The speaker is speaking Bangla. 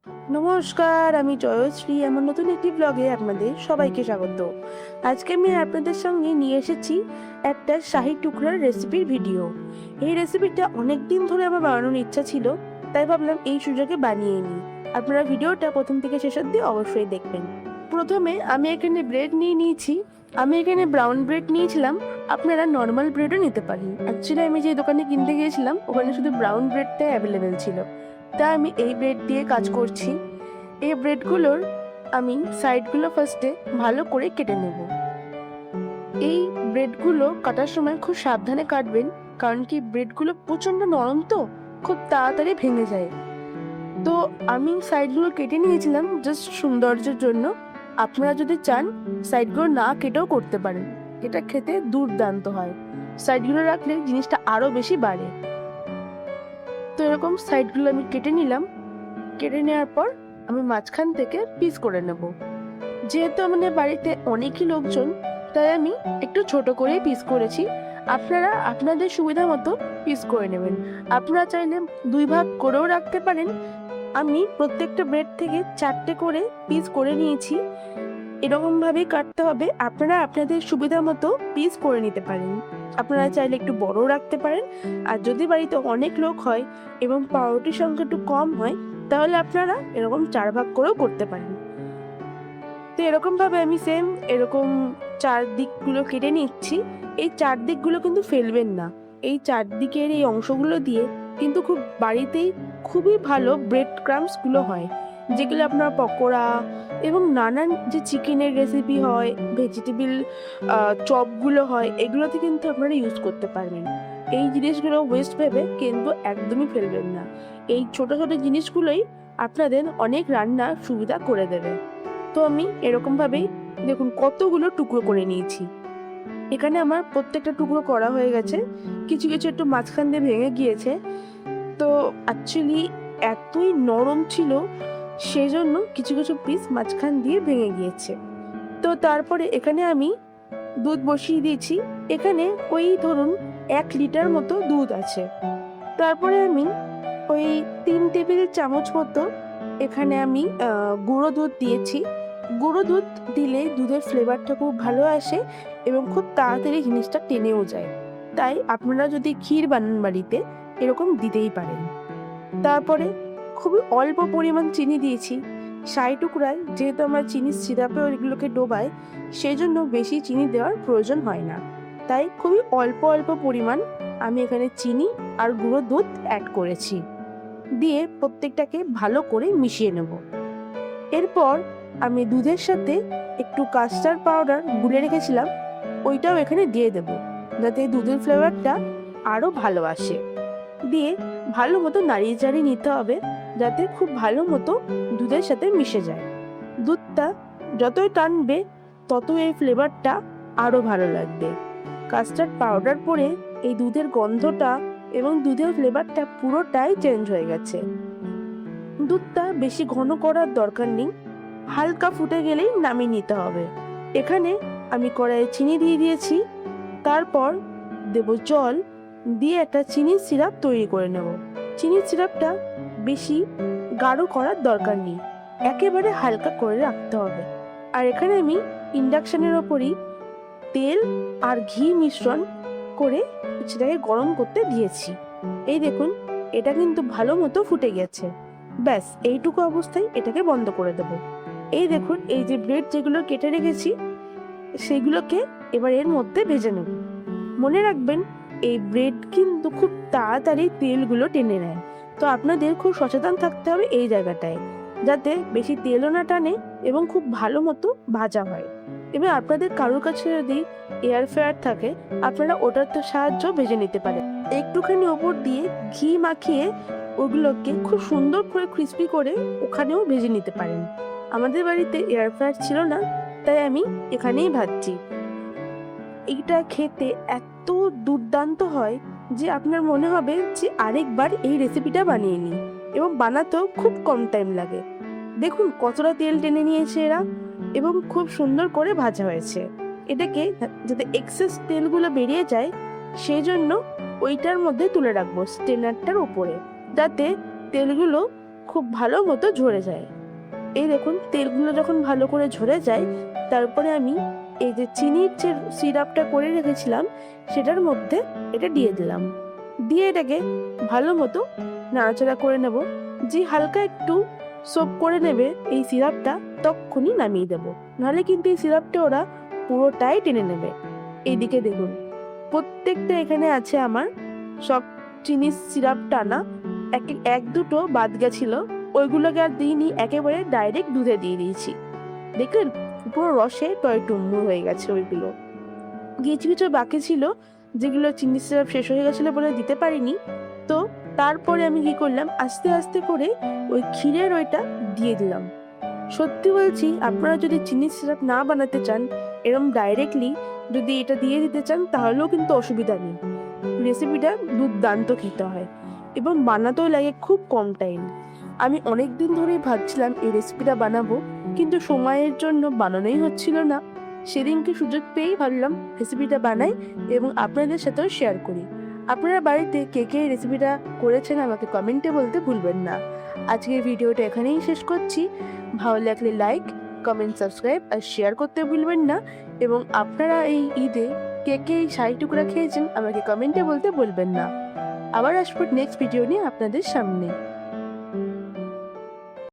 নমস্কার, আমি জয়শ্রী। আমার নতুন একটি ব্লগে আপনাদের সবাইকে স্বাগত। আজকে আমি আপনাদের সঙ্গে নিয়ে এসেছি একটা শাহি টুকরার রেসিপির ভিডিও। এই রেসিপিটা অনেক দিন ধরে আমার বানানোর ইচ্ছা ছিল, তাই ভাবলাম এই সুযোগে বানিয়ে নিই। আপনারা ভিডিওটা প্রথম থেকে শেষ অবধি অবশ্যই দেখবেন। প্রথমে আমি এখানে ব্রেড নিয়ে নিয়েছি। আমি এখানে ব্রাউন ব্রেড নিয়েছিলাম, আপনারা নর্মাল ব্রেডও নিতে পারেন। অ্যাকচুয়ালি আমি যে দোকানে কিনতে গিয়েছিলাম ওখানে শুধু ব্রাউন ব্রেডটাই অ্যাভেলেবেল ছিল, তাই আমি এই ব্রেড দিয়ে কাজ করছি। এই ব্রেডগুলোর আমি সাইডগুলো ফার্স্টে ভালো করে কেটে নেব। এই ব্রেডগুলো কাটার সময় খুব সাবধানে কাটবেন, কারণ কি ব্রেডগুলো প্রচণ্ড নরম, তো খুব তাড়াতাড়ি ভেঙে যায়। তো আমি সাইডগুলো কেটে নিয়েছিলাম জাস্ট সৌন্দর্যের জন্য। আপনারা যদি চান সাইডগুলো না কেটেও করতে পারেন, এটা খেতে দুর্দান্ত হয়। সাইডগুলো রাখলে জিনিসটা আরও বেশি বাড়ে। তো এরকম সাইডগুলো আমি কেটে নিলাম। কেটে নেওয়ার পর আমি মাঝখান থেকে পিস করে নেব। যেহেতু আমাদের বাড়িতে অনেকই লোকজন, তাই আমি একটু ছোট করেই পিস করেছি। আপনারা আপনাদের সুবিধা মতো পিস করে নেবেন। আপনারা চাইলে 2 ভাগ করেও রাখতে পারেন। আমি প্রত্যেকটা ব্রেড থেকে 4টে করে পিস করে নিয়েছি। এরকমভাবেই কাটতে হবে। আপনারা আপনাদের সুবিধা মতো পিস করে নিতে পারেন। আপনারা চাইলে একটু বড়ও রাখতে পারেন। আর যদি বাড়িতে অনেক লোক হয় এবং পাউরুটির সংখ্যা একটু কম হয়, তাহলে আপনারা এরকম 4 ভাগ করেও করতে পারেন। তো এরকমভাবে আমি এরকম 4 দিকগুলো কেটে নিচ্ছি। এই 4 দিকগুলো কিন্তু ফেলবেন না। এই 4 দিকের এই অংশগুলো দিয়ে কিন্তু বাড়িতেই খুবই ভালো ব্রেড ক্রাম্বসগুলো হয়, যেগুলো আপনার পকোড়া এবং নানান যে চিকেনের রেসিপি হয়, ভেজিটেবল চপগুলো হয়, এগুলোতে কিন্তু আপনারা ইউজ করতে পারবেন। এই জিনিসগুলো ওয়েস্ট ভেবে কিন্তু একদমই ফেলবেন না। এই ছোট ছোট জিনিসগুলোই আপনাদের অনেক রান্নার সুবিধা করে দেবে। তো আমি এরকমভাবেই দেখুন কতগুলো টুকরো করে নিয়েছি। এখানে আমার প্রত্যেকটা টুকরো করা হয়ে গেছে। কিছু কিছু একটু মাঝখান দিয়ে ভেঙে গিয়েছে। তো অ্যাকচুয়ালি এতই নরম ছিল, সেজন্য কিছু কিছু পিস মাঝখান দিয়ে ভেঙে গিয়েছে। তো তারপরে এখানে আমি দুধ বসিয়ে দিয়েছি। এখানে ওই ধরুন 1 লিটার মতো দুধ আছে। তারপরে আমি ওই 3 টেবিল চামচ মতো এখানে আমি গুঁড়ো দুধ দিয়েছি। গুঁড়ো দুধ দিলে দুধের ফ্লেভারটা খুব ভালো আসে এবং খুব তাড়াতাড়ি জিনিসটা টেনেও যায়। তাই আপনারা যদি ক্ষীর বানান বাড়িতে, এরকম দিতেই পারেন। তারপরে খুবই অল্প পরিমাণ চিনি দিয়েছি। শাহি টুকরায় যেহেতু আমরা চিনির সিরাপে ওইগুলোকে ডোবাই, সেই জন্য বেশি চিনি দেওয়ার প্রয়োজন হয় না। তাই খুবই অল্প অল্প পরিমাণ আমি এখানে চিনি আর গুঁড়ো দুধ অ্যাড করেছি। দিয়ে প্রত্যেকটাকে ভালো করে মিশিয়ে নেব। এরপর আমি দুধের সাথে একটু কাস্টার্ড পাউডার গুলে রেখেছিলাম, ওইটাও এখানে দিয়ে দেব, যাতে দুধের ফ্লেভারটা আরও ভালো আসে। দিয়ে ভালো মতো নাড়িয়ে চাড়িয়ে নিতে হবে, যাতে খুব ভালো মতো দুধের সাথে মিশে যায়। দুধটা যতই টানবে ততই এই ফ্লেভারটা আরও ভালো লাগবে। কাস্টার্ড পাউডার পরে এই দুধের গন্ধটা এবং দুধের ফ্লেভারটা পুরোটাই চেঞ্জ হয়ে গেছে। দুধটা বেশি ঘন করার দরকার নেই, হালকা ফুটে গেলেই নামিয়ে নিতে হবে। এখানে আমি কড়াইয়ে চিনি দিয়ে দিয়েছি। তারপর দেব জল, দিয়ে একটা চিনির সিরাপ তৈরি করে নেব। চিনির সিরাপটা বেশি গাঢ় করার দরকার নেই, একেবারে হালকা করে রাখতে হবে। আর এখানে আমি ইন্ডাকশনের ওপরই তেল আর ঘি মিশ্রণ করে সেটাকে গরম করতে দিয়েছি। এই দেখুন, এটা কিন্তু ভালো মতো ফুটে গেছে। ব্যাস এইটুকু অবস্থায় এটাকে বন্ধ করে দেব। এই দেখুন, এই যে ব্রেড যেগুলো কেটে রেখেছি সেগুলোকে এবার এর মধ্যে ভেজে নেব। মনে রাখবেন, এই ব্রেড কিন্তু খুব তাড়াতাড়ি তেলগুলো টেনে নেয়। তো আপনাদের খুব সচেতন থাকতে হবে এই জায়গাটায়, যাতে বেশি তেলও না টানে এবং খুব ভালো মতো ভাজা হয়। এবার আপনাদের কারোর কাছে যদি এয়ার ফ্রায়ার থাকে, আপনারা ওটার তো সাহায্য ভেজে নিতে পারেন। একটুখানি ওপর দিয়ে ঘি মাখিয়ে ওগুলোকে খুব সুন্দর করে ক্রিস্পি করে ওখানেও ভেজে নিতে পারেন। আমাদের বাড়িতে এয়ার ফ্রায়ার ছিল না, তাই আমি এখানেই ভাজছি। এইটা খেতে এত দুর্দান্ত হয় যে আপনার মনে হবে যে আরেকবার এই রেসিপিটা বানিয়ে নিই, এবং বানাতেও খুব কম টাইম লাগে। দেখুন কতটা তেল টেনে নিয়েছে এরা, এবং খুব সুন্দর করে ভাজা হয়েছে। এটাকে যাতে এক্সেস তেলগুলো বেরিয়ে যায়, সেই জন্য ওইটার মধ্যে তুলে রাখবো স্টেনারটার উপরে, যাতে তেলগুলো খুব ভালো মতো ঝরে যায়। এই দেখুন তেলগুলো যখন ভালো করে ঝরে যায়, তারপরে আমি এই যে চিনির যে সিরাপটা করে রেখেছিলাম সেটার মধ্যে এটা দিয়ে দিলাম। দিয়ে এটাকে ভালো মতো নাড়াচাড়া করে নেব। যে হালকা একটু সোপ করে নেবে এই সিরাপটা, তখনই নামিয়ে দেবো, নাহলে কিন্তু এই সিরাপটা ওরা পুরোটাই টেনে নেবে। এইদিকে দেখুন প্রত্যেকটা এখানে আছে আমার সব চিনির সিরাপ টানা। এক দুটো বাদ গেছিল, ওইগুলোকে আর দিইনি, একেবারে ডাইরেক্ট দুধে দিয়ে দিয়েছি। দেখলেন পুরো রসে টয়টুম্বুর হয়ে গেছে ওইগুলো। কিছু কিছু বাকি ছিল যেগুলো চিনি সিরাপ শেষ হয়ে গেছিলো বলে দিতে পারিনি। তো তারপরে আমি কি করলাম, আস্তে আস্তে করে ওই ক্ষীরের ওইটা দিয়ে দিলাম। সত্যি বলছি, আপনারা যদি চিনি সিরাপ না বানাতে চান, এরকম ডাইরেক্টলি যদি এটা দিয়ে দিতে চান, তাহলেও কিন্তু অসুবিধা নেই। রেসিপিটা দুর্দান্ত খেতে হয় এবং বানাতেও লাগে খুব কম টাইম। আমি অনেক দিন ধরেই ভাবছিলাম এই রেসিপিটা বানাবো, কিন্তু সময়ের জন্য বানানোই হচ্ছিল না। সেদিনকে সুযোগ পেয়েই ভাবলাম রেসিপিটা বানাই এবং আপনাদের সাথেও শেয়ার করি। আপনারা বাড়িতে কে কে এই রেসিপিটা করেছেন আমাকে কমেন্টে বলতে ভুলবেন না। আজকের ভিডিওটা এখানেই শেষ করছি। ভালো লাগলে লাইক, কমেন্ট, সাবস্ক্রাইব আর শেয়ার করতে ভুলবেন না। এবং আপনারা এই ঈদে কে কে এই শাহী টুকরা খেয়েছেন আমাকে কমেন্টে বলতে ভুলবেন না। আবার আসবো নেক্সট ভিডিও নিয়ে আপনাদের সামনে।